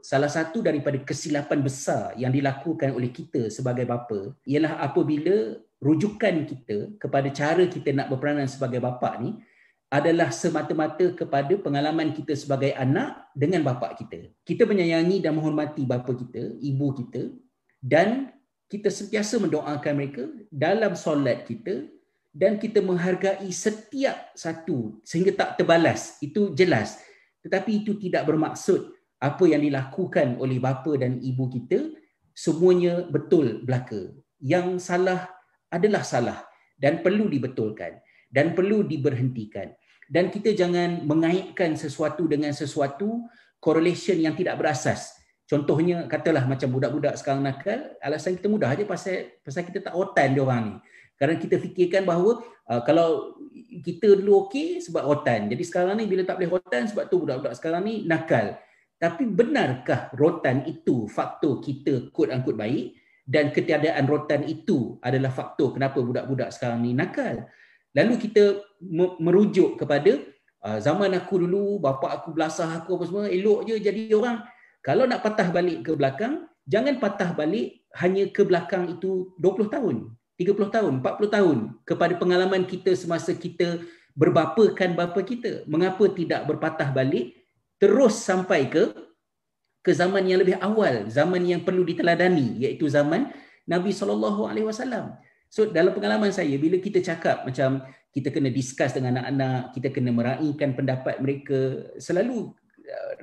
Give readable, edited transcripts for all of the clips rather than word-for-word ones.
salah satu daripada kesilapan besar yang dilakukan oleh kita sebagai bapa ialah apabila rujukan kita kepada cara kita nak berperanan sebagai bapa ni adalah semata-mata kepada pengalaman kita sebagai anak dengan bapa kita. Kita menyayangi dan menghormati bapa kita, ibu kita, dan kita sentiasa mendoakan mereka dalam solat kita, dan kita menghargai setiap satu sehingga tak terbalas. Itu jelas. Tetapi itu tidak bermaksud apa yang dilakukan oleh bapa dan ibu kita semuanya betul belaka. Yang salah adalah salah dan perlu dibetulkan dan perlu diberhentikan. Dan kita jangan mengaitkan sesuatu dengan sesuatu, correlation yang tidak berasas. Contohnya, katalah macam budak-budak sekarang nakal, alasan kita mudah aja pasal kita tak rotan dia orang ni. Kerana kita fikirkan bahawa kalau kita dulu okey sebab rotan. Jadi sekarang ni bila tak boleh rotan sebab tu budak-budak sekarang ni nakal. Tapi benarkah rotan itu faktor kita quote-unquote baik, dan ketiadaan rotan itu adalah faktor kenapa budak-budak sekarang ni nakal? Lalu kita merujuk kepada zaman aku dulu, bapa aku belasah aku apa semua, elok je jadi orang. Kalau nak patah balik ke belakang, jangan patah balik hanya ke belakang itu 20 tahun, 30 tahun, 40 tahun kepada pengalaman kita semasa kita berbapakan bapa kita. Mengapa tidak berpatah balik terus sampai ke zaman yang lebih awal, zaman yang perlu diteladani, iaitu zaman Nabi SAW. So dalam pengalaman saya, bila kita cakap macam kita kena discuss dengan anak-anak, kita kena meraihkan pendapat mereka, selalu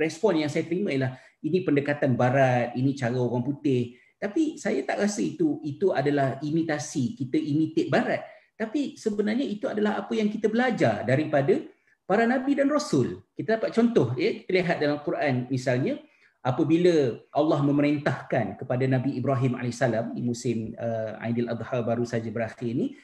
respon yang saya terima ialah ini pendekatan barat, ini cara orang putih. Tapi saya tak rasa itu adalah imitasi, kita imitate barat. Tapi sebenarnya itu adalah apa yang kita belajar daripada para nabi dan rasul. Kita dapat contoh, kita lihat dalam Quran misalnya, apabila Allah memerintahkan kepada Nabi Ibrahim AS di musim Aidil Adha baru saja berakhir ini,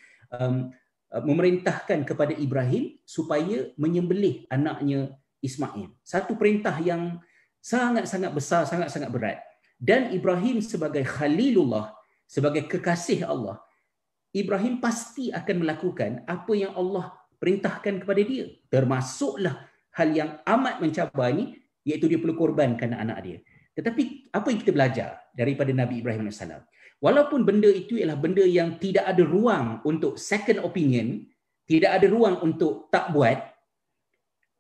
memerintahkan kepada Ibrahim supaya menyembelih anaknya Ismail. Satu perintah yang sangat-sangat besar, sangat-sangat berat. Dan Ibrahim sebagai Khalilullah, sebagai kekasih Allah, Ibrahim pasti akan melakukan apa yang Allah perintahkan kepada dia. Termasuklah hal yang amat mencabar ini, iaitu dia perlu korbankan anak dia. Tetapi apa yang kita belajar daripada Nabi Ibrahim AS? Walaupun benda itu ialah benda yang tidak ada ruang untuk second opinion, tidak ada ruang untuk tak buat,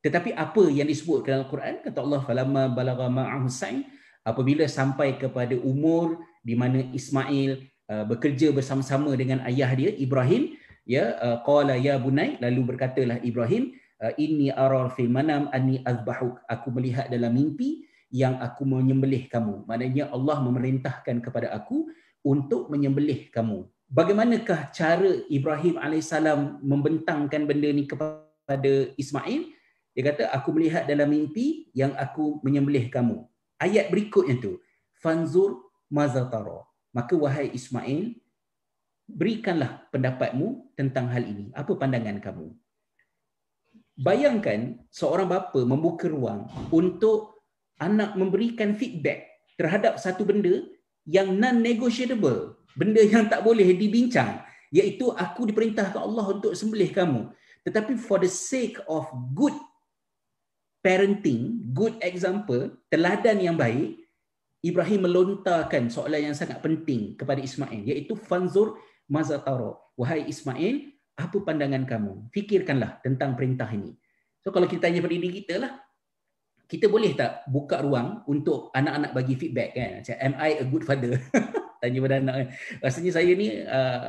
tetapi apa yang disebut dalam Al-Quran, kata Allah, falamma balagha ma'ahu sa'i, apabila sampai kepada umur di mana Ismail bekerja bersama-sama dengan ayah dia Ibrahim, qala ya bunai, lalu berkatalah Ibrahim, inni arar fil manam anni azbahuk, aku melihat dalam mimpi yang aku menyembelih kamu. Maknanya Allah memerintahkan kepada aku untuk menyembelih kamu. Bagaimanakah cara Ibrahim AS membentangkan benda ni kepada Ismail? Dia kata, aku melihat dalam mimpi yang aku menyembelih kamu. Ayat berikutnya tu, fanzur mazatara, maka wahai Ismail, berikanlah pendapatmu tentang hal ini. Apa pandangan kamu? Bayangkan seorang bapa membuka ruang untuk anak memberikan feedback terhadap satu benda yang non-negotiable, benda yang tak boleh dibincang, iaitu aku diperintahkan Allah untuk sembelih kamu. Tetapi for the sake of good parenting, good example, teladan yang baik, Ibrahim melontarkan soalan yang sangat penting kepada Ismail, iaitu fanzur mazatara, wahai Ismail, apa pandangan kamu? Fikirkanlah tentang perintah ini. So kalau kita tanya pada diri kita lah, kita boleh tak buka ruang untuk anak-anak bagi feedback kan? Macam, am I a good father? Tanya pada anak. Rasanya saya ni,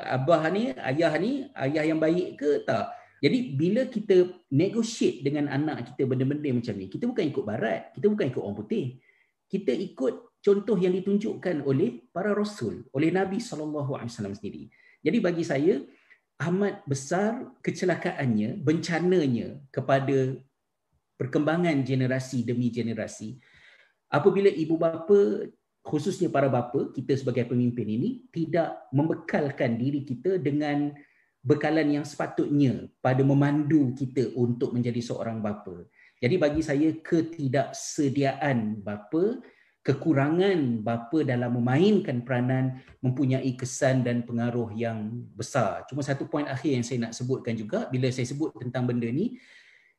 abah ni, ayah yang baik ke tak? Jadi bila kita negotiate dengan anak kita benda-benda macam ni, kita bukan ikut barat, kita bukan ikut orang putih. Kita ikut contoh yang ditunjukkan oleh para rasul, oleh Nabi SAW sendiri. Jadi bagi saya, amat besar kecelakaannya, bencananya kepada perkembangan generasi demi generasi apabila ibu bapa, khususnya para bapa, kita sebagai pemimpin ini tidak membekalkan diri kita dengan bekalan yang sepatutnya pada memandu kita untuk menjadi seorang bapa. Jadi bagi saya, ketidaksediaan bapa, kekurangan bapa dalam memainkan peranan mempunyai kesan dan pengaruh yang besar. Cuma satu poin akhir yang saya nak sebutkan juga, bila saya sebut tentang benda ni,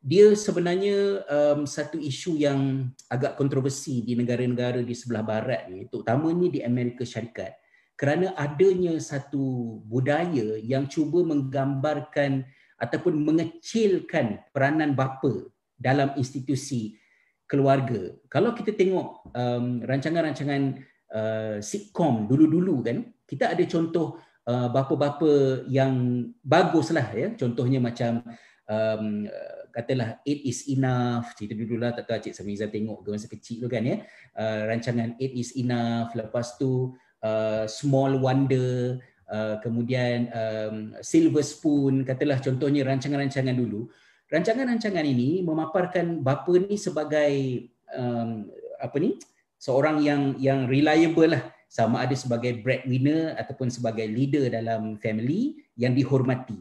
dia sebenarnya satu isu yang agak kontroversi di negara-negara di sebelah barat ni, terutamanya di Amerika Syarikat, kerana adanya satu budaya yang cuba menggambarkan ataupun mengecilkan peranan bapa dalam institusi keluarga. Kalau kita tengok rancangan-rancangan sitcom dulu-dulu kan, kita ada contoh bapa-bapa yang baguslah ya. Contohnya macam katalah It Is Enough, cerita dulu lah, tak tahu Cik Samiza tengok ke masa kecil tu kan ya. Rancangan It Is Enough, lepas tu Small Wonder, kemudian Silver Spoon, katalah contohnya rancangan-rancangan dulu. Rancangan-rancangan ini memaparkan bapa ni sebagai seorang yang reliable lah, sama ada sebagai breadwinner ataupun sebagai leader dalam family yang dihormati.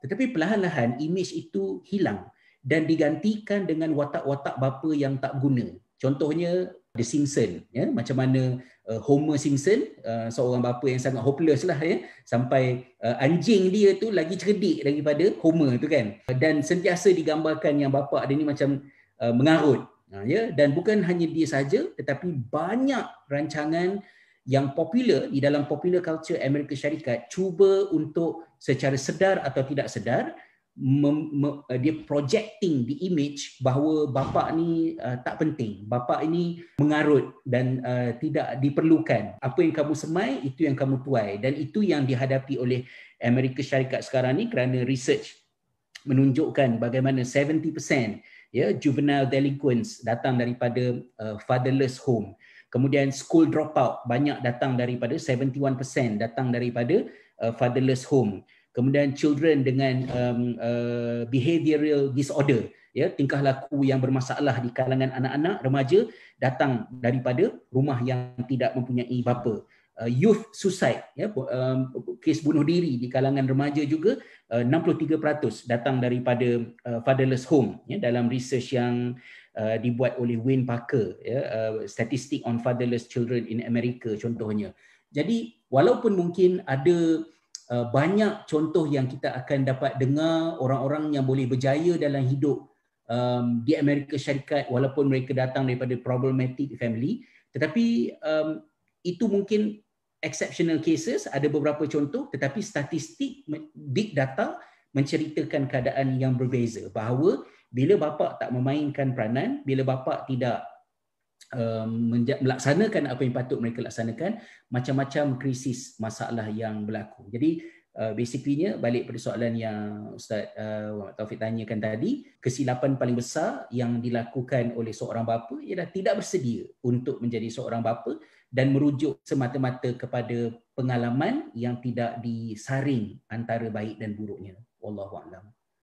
Tetapi perlahan-lahan imej itu hilang dan digantikan dengan watak-watak bapa yang tak guna. Contohnya The Simpsons, ya, macam mana Homer Simpson, seorang bapa yang sangat hopeless lah ya, sampai anjing dia tu lagi cerdik daripada Homer tu kan. Dan sentiasa digambarkan yang bapa dia ni macam mengarut. Ya, dan bukan hanya dia saja, tetapi banyak rancangan yang popular di dalam popular culture Amerika Syarikat cuba untuk secara sedar atau tidak sedar dia projecting the image bahawa bapa ni tak penting, bapa ini mengarut dan tidak diperlukan. Apa yang kamu semai, itu yang kamu tuai, dan itu yang dihadapi oleh Amerika Syarikat sekarang ni kerana research menunjukkan bagaimana 70% ya juvenile delinquents datang daripada fatherless home. Kemudian school dropout banyak datang daripada 71% datang daripada fatherless home. Kemudian children dengan behavioral disorder, ya, tingkah laku yang bermasalah di kalangan anak-anak remaja datang daripada rumah yang tidak mempunyai bapa. Youth suicide, ya, kes bunuh diri di kalangan remaja juga 63% datang daripada fatherless home, ya, dalam research yang dibuat oleh Wayne Parker, ya, Statistic on Fatherless Children in America contohnya. Jadi walaupun mungkin ada banyak contoh yang kita akan dapat dengar orang-orang yang boleh berjaya dalam hidup di Amerika Syarikat walaupun mereka datang daripada problematic family, tetapi itu mungkin exceptional cases, ada beberapa contoh, tetapi statistik big data menceritakan keadaan yang berbeza, bahawa bila bapa tak memainkan peranan, bila bapa tidak melaksanakan apa yang patut mereka laksanakan, macam-macam krisis masalah yang berlaku. Jadi basically-nya balik pada soalan yang Ustaz Taufik tanyakan tadi, kesilapan paling besar yang dilakukan oleh seorang bapa ialah tidak bersedia untuk menjadi seorang bapa dan merujuk semata-mata kepada pengalaman yang tidak disaring antara baik dan buruknya. Wallahu a'lam.